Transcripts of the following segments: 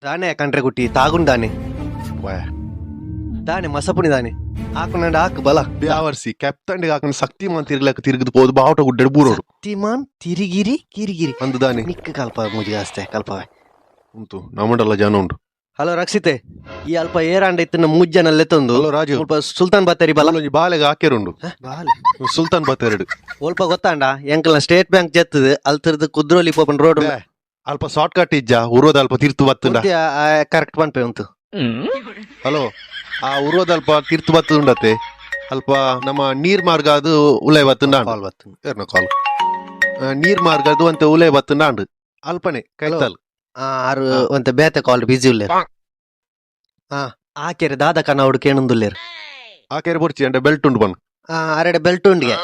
దానే కంట్రే కుట్టి తాగుండానే దాని మసపుని దాని ఆకునండి ఆకు బల బ్యావర్సి కెప్తండి కాకుండా శక్తిమాన్ తిరగలేక తిరుగుతూ పోదు బావట గుడ్డడు బూరోడు తిమాన్ తిరిగిరి కిరిగిరి ಅಂದು ದಾನಿ ನಿಕ್ಕ ಕಲ್ಪ ಮುಜಿಗಾಸ್ತೆ ಕಲ್ಪವೆ ಉಂಟು ನಮ್ಮಡಲ್ಲ ಜನ ಉಂಟು. ಹಲೋ ರಕ್ಷಿತೆ ಈ ಅಲ್ಪ ಏರಾಂಡ ಇತ್ತಿನ ಮುಜ್ಜನಲ್ಲೆತ್ತೊಂದು ಹಲೋ ರಾಜು ಸ್ವಲ್ಪ ಸುಲ್ತಾನ್ ಬತ್ತೇರಿ ಬಲ ಒಂಜಿ ಬಾಲೆಗೆ ಹಾಕ್ಯರುಂಡು ಬಾಲೆ ಸುಲ್ತಾನ್ ಬತ್ತೆರಡು ಸ್ವಲ್ಪ ಗೊತ್ತಾಂಡ ಎಂಕಲ್ನ ಸ್ಟೇಟ್ ಬ್ಯಾಂಕ್ ಜೆತ್ತದು ಅಲ್ತಿರ್ದು ಕುದ್ರೋಲಿ ಪೋಪನ್ ರೋಡ್ ಅಲ್ಪ ಶಾರ್ಟ್ ಕಟ್ ಇಜ್ಜ ಉರೋದ ಅಲ್ಪ ತಿರ್ತು ಬತ್ತುಂಡ ಕರೆಕ್ಟ್ ಪನ್ಪೆ ಉಂಟು. ಹಲೋ ಆ ಉರೋದ ಅಲ್ಪ ತಿರ್ತು ಬತ್ತುಂಡತೆ ಅಲ್ಪ ನಮ್ಮ ನೀರ್ ಮಾರ್ಗ ಅದು ಉಲೈ ಬತ್ತುಂಡ ಕಾಲ್ ಬತ್ತು ಏರ್ನ ಕಾಲ್ ನೀರ್ ಮಾರ್ಗ ಅದು ಅಂತ ಉಲೈ ಬತ್ತುಂಡ ಅಲ್ಪನೆ ಕೈತಲ್ ಆರು ಒಂತ ಬೇತೆ ಕಾಲ್ ಬಿಜಿ ಉಲ್ಲೇರ್ ಆಕೆರೆ ದಾದ ಕನ್ನೌಡು ಕೇಣುಂದುಲ್ಲೇರ್ ಆ ಕೆರೆ ಬೊರ್ಚಿ ಅಂಡ ಬೆಲ್ಟ್ ಉಂಡು ಬನ್ ಅರೆಡೆ ಬೆಲ್ಟ್ ಉಂಡಿಗೆ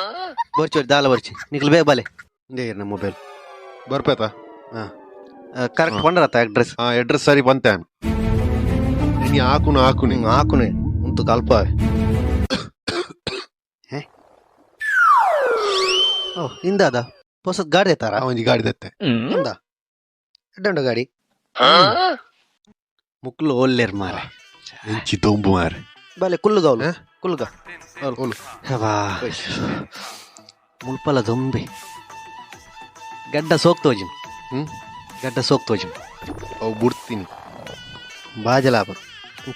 ಬರ್ಚಿ ದಾಲ ಬರ್ಚಿ ನಿಕ್ಲು ಬೇ ಬಲೆ ಇಂದೇರ್ನ ಮೊಬೈಲ್ ಬರ್ಪೇತ ಕರೆಕ್ಟ್ ಬಂದ್ರತ್ತ ಅಡ್ರೆಸ್ ಅಡ್ರೆಸ್ ಸರಿ ಬಂತೆ ನೀ ಹಾಕುನು ಹಾಕುನಿ ಹಾಕುನೆ ಉಂತು ಕಲ್ಪ ಓ ಇಂದಾದ ಹೊಸದ್ ಗಾಡಿ ಎತ್ತಾರ ಒಂಜಿ ಗಾಡಿ ದತ್ತೆ ಇಂದ ಎಡ್ಡುಂಡು ಗಾಡಿ ಮುಕ್ಲು ಓಲ್ಲೇರ್ ಮಾರೆ ಎಂಚಿ ತೊಂಬು ಮಾರೆ ಬಲೆ ಕುಲ್ಲುಗೌಲು ಕುಲ್ಲುಗ ವಾ ಮುಲ್ಪಲ ದೊಂಬೆ ಗಡ್ಡ ಸೋಕ್ತೋಜಿ ಗಡ್ಡ ಸೋಕ್ತೋಜಿ ಅವು ಬಿಡ್ತೀನಿ ಬಾಜಲಾಬ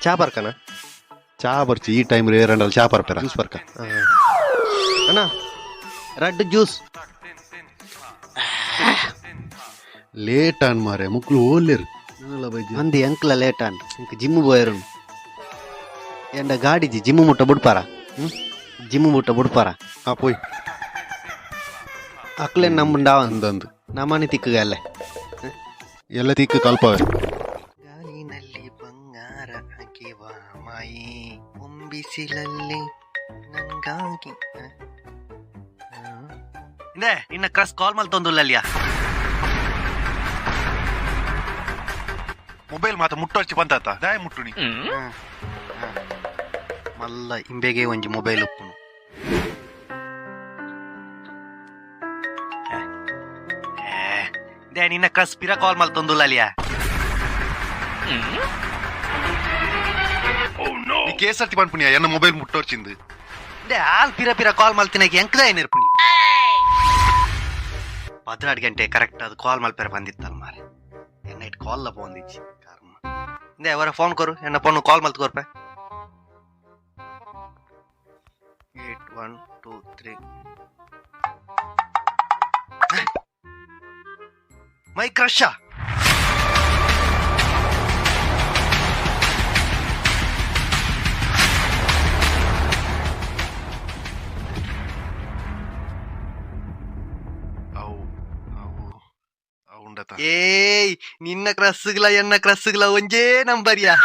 ಚಾ ಬರ್ಕನ ಚಾ ಬರ್ಚಿ ಈ ಟೈಮ್ ರೇರಂಡಲ್ ಚಾ ಬರ್ಪೇರ ಜ್ಯೂಸ್ ಬರ್ಕ ಅಣ್ಣ ರೆಡ್ ಜ್ಯೂಸ್ ಲೇಟ್ ಆನ್ ಮಾರೆ ಮುಕ್ಳು ಓಲ್ಲೇರು ಅಂದಿ ಅಂಕ್ಲ ಲೇಟ್ ಆನ್ ಇಂಕ ಜಿಮ್ పోయారు ಎಂಡ ಗಾಡಿಜಿ ಜಿಮ್ ಮುಟ್ಟ ಬಿಡ್ಪಾರ ಜಿಮ್ ಮುಟ್ಟ ಬಿಡ್ಪಾರ ಪೋಯ್ ಅಕ್ಲೆ ನಮ್ಮಂಡ ಅಂದಂದು ನಮ್ಮನೆ ತಿಕ್ಕಗಲ್ಲೆ ಎಲ್ಲ ತಿಕ್ಕು ಕಲ್ಪವೆ ಗಾಳಿನಲ್ಲಿ ಬಂಗಾರ ಹಾಕಿವ ಮಾಯಿ ಮುಂಬಿಸಿಲಲ್ಲಿ ನನ್ಗಾಗಿ ಇಂದೆ ಇನ್ನ ಕ್ರಸ್ ಕಾಲ್ ಮಲ್ ತೊಂದುಲ್ಲಲ್ಯಾ ಮೊಬೈಲ್ ಮಾತ ಮುಟ್ಟೊರ್ಚಿ ಬಂತಾತ ದಾಯ ಮುಟ್ಟುನಿ ಮಲ್ಲ ಇಂಬೆಗೆ ಒಂಜಿ ಮೊಬೈಲ್ ಉಪ್ಪುನು ದೇ ನಿನ್ನ ಕ್ರಸ್ ಪಿರ ಕಾಲ್ ಮಲ್ ತೊಂದುಲ್ಲಲ್ಯಾ ನೀ ಕೇಸರ್ತಿ ಪನ್ಪುನಿಯ ಎನ್ನ ಮೊಬೈಲ್ ಮುಟ್ಟೊರ್ಚಿಂದು ದೇ ಆಲ್ ಪಿರ ಪಿರ ಕಾಲ್ ಮಲ್ತಿನಾಗಿ ಎಂಕದ ಏನಿರ್ಪುನಿ 14 ಗಂಟೆ ಕರೆಕ್ಟ್ ಅದು ಕಾಲ್ ಮಲ್ಪೆರ ಬಂದಿತ್ತಲ್ಲ ಮಾರೆ ಎನ್ನ ಇಟ್ ಕಾಲ್ ಲ ಪೋಂದಿಚ್ಚಿ ಕರ್ಮ ದೇ ಅವರ ಫೋನ್ ಕೊರು ಎನ್ನ ಪೊಣ್ಣು ಕಾಲ್ ಮಲ್ತು ಕೊರ್ಪೆ 8 1 2 3 ಮೈ ಕ್ರಶ್ ಏಯ್ ನಿನ್ನ ಕ್ರಸ್ಗ್ಲ ಎನ್ನ ಕ್ರಸ್ಗ್ಲ ಒಂಜೇ ನಂಬರ್ಯಾ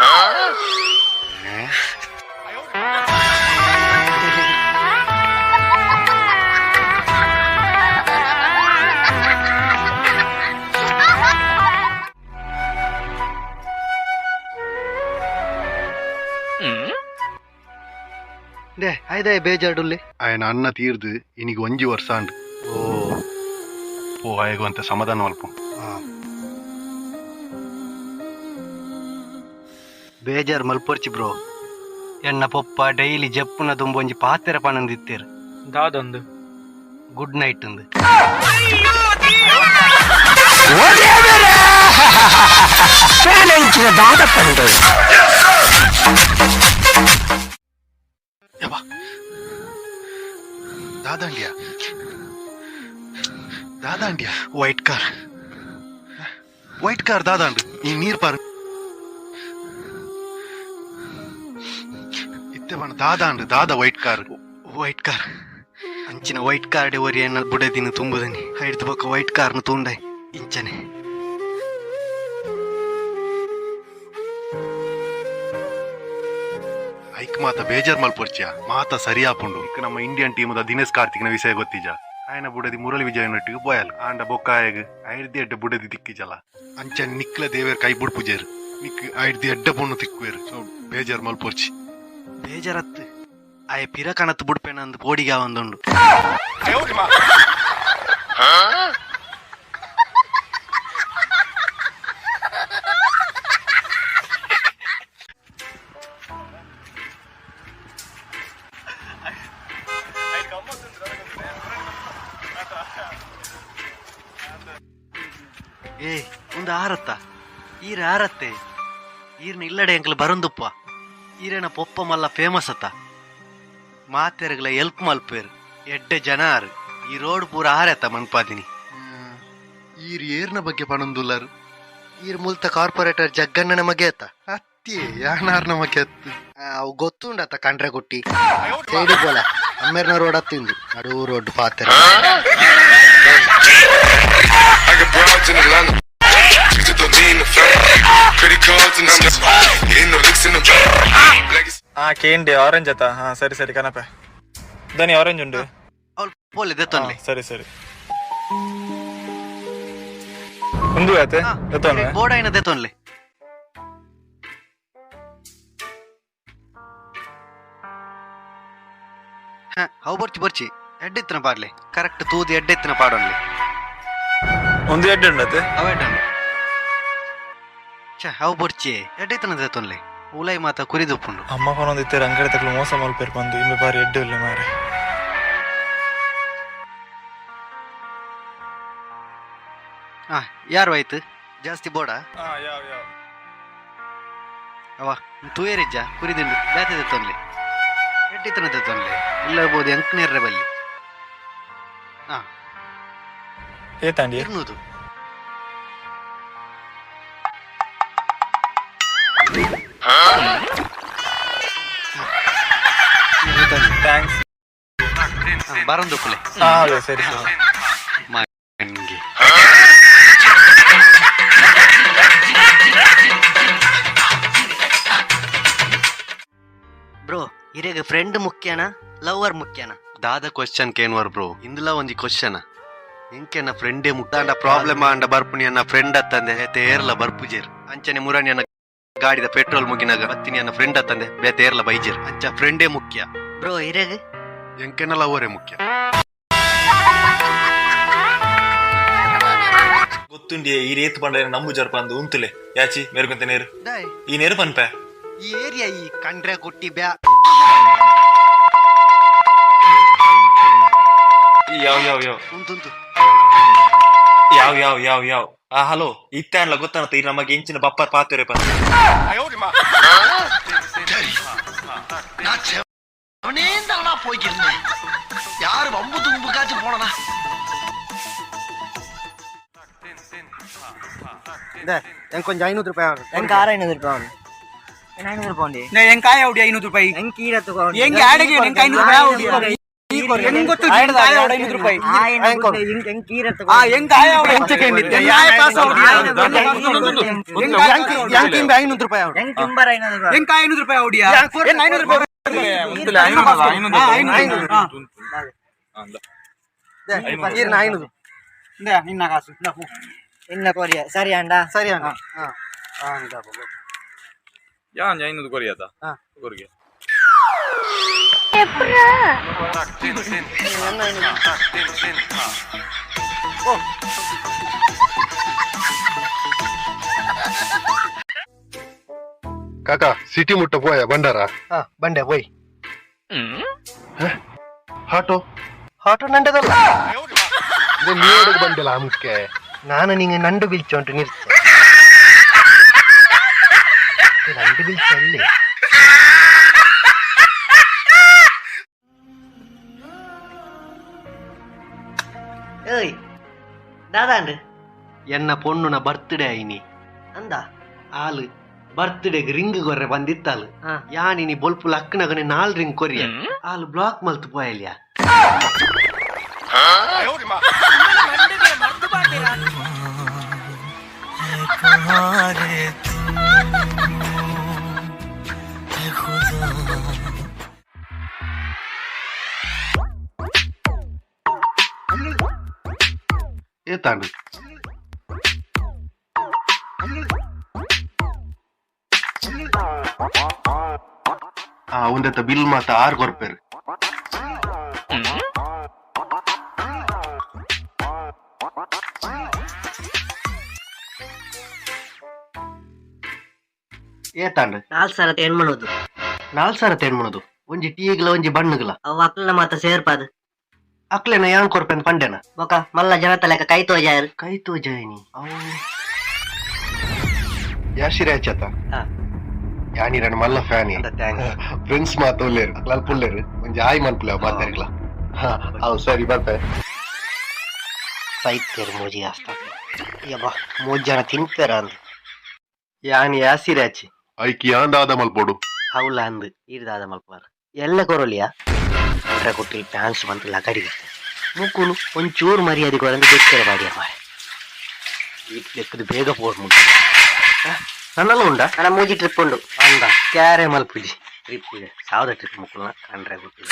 ದೇ ಆಯ್ದೆ ಬೇಜಾಡುಲ್ಲಿ ఆయన అన్న తీర్దు ఇనికి ಒಂಜಿ ವರ್ಷ ಅಂಡ್ ಓ ಆಯಗು ಅಂತ ಸಮಾಧಾನ ಮಲ್ಪ ಬೇಜಾರ್ ಮಲ್ಪೊರ್ಚಿ ಬ್ರೋ ಎನ್ನ ಪೊಪ್ಪ ಡೈಲಿ ಜಪ್ಪುನ ತುಂಬೊಂಜಿ ಪಾತೆರ ಪಣಂದಿತ್ತೇರು ದಾದೊಂದು ಗುಡ್ ನೈಟ್ ಅಂದು ದಾದಾಂಡ್ಯಾ ದಾದಾಂಡ್ಯಾ ವೈಟ್ ಕಾರ್ ದಾದಾಂಡು ಈ ನೀರ್ ಪಾರು ಇತ್ತೆ ಬಣ್ಣ ದಾದಾಂಡು ದಾದ ವೈಟ್ ಕಾರ್ ಅಂಚಿನ ವೈಟ್ ಕಾರ್ಡ್ ಒರಿ ಎನ್ನ ಬುಡದಿನ ತುಂಬುದನಿ ಹಿಡ್ದು ಬೊಕ್ಕ ವೈಟ್ ಕಾರ್ನ ತುಂಡೈ ಇಂಚನೆ ಐಕ್ ಮಾತ ಬೇಜಾರ್ ಮಲ್ಪೊರ್ಚಿಯ ಮಾತ ಸರಿಯಾಪುಂಡು ಇಕ್ಕ ನಮ್ಮ ಇಂಡಿಯನ್ ಟೀಮ್ ದಿನೇಶ್ ಕಾರ್ತಿಕ್ನ ವಿಷಯ ಗೊತ್ತಿಜ ಆಯ್ನ ಬುಡದಿ ಮುರಳಿ ವಿಜಯನೊಟ್ಟಿಗೆ ಬೋಯಲ್ ಆಂಡ ಬೊಕ್ಕಾಯಗ್ ಐಡ್ದಿ ಎಡ್ಡ ಬುಡದಿ ತಿಕ್ಕಿಜಲ ಅಂಚ ನಿಕ್ಲ ದೇವೇರ್ ಕೈ ಬುಡ್ ಪೂಜೇರು ನಿಕ್ ಐಡ್ದಿ ಎಡ್ಡ ಪೊಣ್ಣು ತಿಕ್ಕುವೇರು ಬೇಜಾರ್ ಮಲ್ಪೊರ್ಚಿ ಬೇಜಾರತ್ತು ಆಯ ಪಿರ ಕಣತ್ ಬುಡ್ಪೇನಂದು ಪೋಡಿಗ ಒಂದುಂಡು ಏ ಒಂದು ಆರತ್ತ ಈರ ಆರತ್ತೆ ಈರ್ನ ಇಲ್ಲಡೆ ಎಂಕ್ಲು ಬರೊಂದುಪ್ಪ ಈರೇನ ಪೊಪ್ಪ ಮಲ್ಲ ಫೇಮಸ್ ಅತ್ತ ಮಾತೆರ್ಗಳ ಎಲ್ಪ್ ಮಲ್ಪೇರು ಎಡ್ಡೆ ಜನ ಆರು ಈ ರೋಡ್ ಪೂರ ಆರತ್ತ ಮನ್ಪಾದಿನಿ ಈರ್ ಏರ್ನ ಬಗ್ಗೆ ಪಣಂದುಲ್ಲರು ಈರ್ ಮುಲ್ತ ಕಾರ್ಪೊರೇಟರ್ ಜಗ್ಗಣ್ಣನ ಮಗೆ ಅತ್ತ ಅತ್ತಿ ಯಾನಾರ್ನ ಮಗೆ ಅತ್ತು ಅವು ಗೊತ್ತುಂಡತ್ತ ಕಂಡ್ರೆ ಕುಟ್ಟಿ ಸೈಡಿ ಬೋಲ ಅಮ್ಮೇರ್ನ ರೋಡ್ ಹತ್ತಿಂದು ನಡು ರೋಡ್ ಪಾತೆರ I got broads in Atlanta. Just to lean the family. Credit cards and I'm just hitting the licks in the legacy. Candy orange ಆತ ಹಾ ಸರಿ ಸರಿ ಕನಪೆ ದನಿ ಆರೆಂಜ್ ಉಂಡು ಅವ್ಳು ಪೋಲೆ ದೆತ್ತೊನ್ಲೆ ಸರಿ ಸರಿ ಒಂದು ಆತೆ ದತ್ತೊನ್ಲೆ ಬೋಡಾಯಿನ ದೆತ್ತೊನ್ಲೆ ಅವು ಬರ್ಚಿ ಎಡ್ಡೆತ್ತಿನ ಪಾಡ್ಲೆ ಕರೆಕ್ಟ್ ತೂದಿ ಎಡ್ಡೆತ್ತಿನ ಪಾಡೊನ್ಲೆ ಒಂದು ಎಡ್ಡೆ ಉಂಡತೆ ಅವೇಟನ್ ಅವು ಬರ್ಚಿ ಎಡ್ಡೆತ್ತಿನ ದೆತ್ತೊನ್ಲೆ ಉಲೈ ಮಾತ ಕುರಿದುಪ್ಪುಂಡು ಅಮ್ಮ ಕೊನೊಂದಿತ್ತೆ ಅಂಗಡಿ ತಕ್ಲು ಮೋಸ ಮಲ್ಪೇರ್ ಬಂದು ಇಮ್ಮೆ ಬಾರಿ ಎಡ್ಡೆ ಇಲ್ಲ ಮಾರೆ ಯಾರು ಆಯ್ತು ಜಾಸ್ತಿ ಬೋಡ ಯಾವ ಯಾವ ಅವ ತೂಯರಿಜ್ಜ ಕುರಿದಿಂಡು ಬ್ಯಾತೆ ದೆತ್ತೊನ್ಲೆ ಎಡ್ಡೆತ್ತಿನ ದೆತ್ತೊನ್ಲೆ ಇಲ್ಲಬಹುದು ಎಂಕ್ನೇರ್ರೆ ಬಲ್ಲಿ ಏ ತಾಂಡಿ ಇರ್ನುದು ಥ್ಯಾಂಕ್ಸ್ ಬರಂದುಪ್ಪಲೆ ಅದೇ ಸರಿ ಸರಿ ಮಂಗಿ ಬ್ರೋ ಇರೆಗ ಫ್ರೆಂಡ್ ಮುಖ್ಯನಾ ಲವರ್ ಮುಖ್ಯನಾ ದಾದ ಕ್ವಶನ್ ಕೇನ್ವರ್ ಬ್ರೋ ಇಂದುಲ ಒಂಜಿ ಕ್ವಶನ್ ಇಂಕೆನ ಫ್ರೆಂಡೇ ಮುಕ್ತಾಂಡ ಪ್ರಾಬ್ಲಮ್ ಆಂಡ ಬರ್ಪುನಿ ಅನ್ನ ಫ್ರೆಂಡ್ ಅತ್ತಂದೆ ಹೇತೆ ಏರ್ಲ ಬರ್ಪುಜೇರ್ ಅಂಚನೆ ಮುರಾನಿ ಅನ್ನ ಗಾಡಿದ ಪೆಟ್ರೋಲ್ ಮುಗಿನಾಗ ಬತ್ತಿನಿ ಅನ್ನ ಫ್ರೆಂಡ್ ಅತ್ತಂದೆ ಬೇತೆ ಏರ್ಲ ಬೈಜೇರ್ ಅಂಚ ಫ್ರೆಂಡೇ ಮುಖ್ಯ ಬ್ರೋ ಇರೆಗ ಎಂಕೆನ ಲವರೇ ಮುಖ್ಯ ಗೊತ್ತುಂಡಿ ಈ ರೇತ್ ಬಂಡ ನಂಬು ಜರ್ಪ ಅಂದು ಉಂತುಲೆ ಯಾಚಿ ಮೇರ್ಕೊಂತ ನೇರು ಡಾಯ್ ಈ ನೇರು ಪನ್ಪೆ ಈ ಏರಿಯಾ ಈ ಕಂಡ್ರೆ ಗುಟ್ಟಿ ಬ್ಯಾ ಯಾವ ಯಾವ ಯಾವ ಉಂತುಂತು ಯಾವ ಯಾವ ಯಾವ ಯಾವ ಹಲೋ ಇತ್ತಾನ್ಲ ಗೊತ್ತಾನತ್ತ ಈ ನಮಗೆ ಇಂಚಿನ ಬಪ್ಪರ್ ಪಾತ್ರೆ ಪಂತ யாரு வம்பு தும்புக்காச்சும் போனா கொஞ்சம் 500 ரூபாய் ஆகும் ಹೆಂಗ್ 500 ರೂಪಾಯಿ 500 ರೂಪಾಯಿ ಹೆಂಗ್ ಕಾಯ ಹೊಡಿ 500 ರೂಪಾಯಿ ಹೆಂಗ್ ಕೀರ ತಗೊಂಡು ಹೆಂಗ್ ಆಡಿಗೆ ಹೆಂಗ್ 500 ರೂಪಾಯಿ ಹೊಡಿ ಹೆಂಗ್ ಗೊತ್ತು ಹೆಂಗ್ ಕಾಯ ಹೊಡಿ 500 ರೂಪಾಯಿ ಹೆಂಗ್ ಕೀರ ಆ ತಗೊಂಡು ಹೆಂಗ್ ಕಾಯ ಹೊಡಿ ಹೆಂಚಕೇಂದಿದ್ದೆ ಯಾವ ಕಾಸ ಹೊಡಿ ಹೆಂಗ್ 500 ರೂಪಾಯಿ ಆகும் ಹೆಂಗ್ ಕಿಂಬರ 500 ರೂಪಾಯಿ ಹೆಂಗ್ ಕಾಯ 500 ರೂಪಾಯಿ ಹೊಡಿಯಾ ಏನ್ 500 ರೂಪಾಯಿ ಈರ್ನ 500 ನಿನ್ನ ಕಾಸು ಇನ್ನ ಕೊರಿಯ ಸರಿ ಅಂಡ ಸರಿ ಅಣ್ಣ ಯಾನ್ 500 ಕೊರಿಯಾದ ಕೊರಿಗೆ ಕಾಕ ಸಿಟಿ ಮುಟ್ಟ ಪೋಯ ಬಂಡಾರ ಬಂಡೆ ಹೋಯ್ ಹಾಟೋ ಆಟೋ ನಂಡದಲ್ಲ ನೀಡಿಗೆ ಬಂದಿಲ್ಲ ಅಮ್ಕೆ ನಾನು ನಿಂಗೆ ನಂಡು ಬಿಲ್ಚೊಂಟು ನಿರ್ಚೆ ನಂಡು ಬಿಲ್ಚ ಅಲ್ಲಿ ಏಯ್ ದಾದಾಂಡ್ ಎನ್ನ ಪೊಣ್ಣುನ ಬರ್ತ್ಡೇ ಐನಿ ಅಂದ ಆಲು ಬರ್ತ್ಡೇಗೆ ರಿಂಗ್ ಕೊರ್ರೆ ಬಂದಿತ್ತಾಲು ಹಾ. ಯಾನಿನಿ ಬೊಲ್ಪು ಲಕ್ಕನಗನೆ 4 ರಿಂಗ್ ಕೊರಿಯ ಆಲು ಬ್ಲಾಕ್ ಮಲ್ತು ಪೋಯಲ್ಯಾ ಏತಾಂಡು ಒಂದೆತ್ತ ಬಿಲ್ ಮಾತ 6 ಕೊರ್ಪೇರು ಏತಾಂಡು 4 ಸಲ ಏನ್ ಮಾಡೋದು 4 ಸಾವಿರ ತೇನ್ ಮಾಡೋದು ಒಂಜಿ ಟೀಗ್ಲ ಒಂಜಿ ಬಣ್ಣಗ್ಲ ಅವ ಅಕ್ಕಲ ಮಾತ ಸೇರ್ಪಾದು ಅಕ್ಲೇನ ಯಾನ್ ಕೊರ್ಪೆನ್ ಪಂಡೆನ ಬೊಕ ಮಲ್ಲ ಜನತ ಲೆಕ್ಕ ಕೈ ತೋಜಾರು ಕೈ ತೋಜಾಯಿನಿ ಅವು ಯಾಶಿರೆ ಹಚ್ಚತ ಹಾ. ಯಾನಿ ರನ್ ಮಲ್ಲ ಫ್ಯಾನಿ ಅಂತ ಥ್ಯಾಂಕ್ಸ್ ಫ್ರೆಂಡ್ಸ್ ಮಾತೋಲೇರು ಅಕ್ಲಾಲ್ ಪುಲ್ಲೇರು ಒಂಜಿ ಆಯ್ ಮನ್ಪುಲ ಮಾತಾಡ್ಲ ಅವು ಸರಿ ಬರ್ತೆ ಸೈತ್ಯರು ಮೋಜಿ ಆಸ್ತ ಯಬ್ಬ 3 ಜನ ತಿಂತಾರ ಅಂದ್ ಯಾನ್ ಯಾಸಿರೆ ಹಚ್ಚಿ ಐಕಿ ಯಾಂದಾದ ಮಲ್ಪೋಡು ಅವಳ ಅಂದ್ ಇರ್ದಾದ ಮಲ್ಪಾರ ಎಲ್ಲ ಕೊರಲಿಯಾ ಕೊಟ್ಟಿಲ್ ಪ್ಯಾನ್ಸ್ ಬಂತು ಲಗಡಿ ಮುಕ್ಕುನು ಒಂಚೂರು ಮರ್ಯಾದೆ ಕೊರಂದು ಬೇಕರೆ ಬಾಡಿಯ ಮಾರೆ ಲೆಕ್ಕದ ಬೇಗ ಪೋರ್ ಮುಟ್ಟ ನನ್ನಲ್ಲ ಉಂಡ ನನ್ನ ಮೂಜಿ ಟ್ರಿಪ್ ಉಂಡು ಅಂದ ಕ್ಯಾರೆ ಮಲ್ಪುಜಿ ಟ್ರಿಪ್ ಇದೆ 1000 ಟ್ರಿಪ್ ಮುಕ್ಕುನ ಕಂಡ್ರೆ ಗೊತ್ತಿಲ್ಲ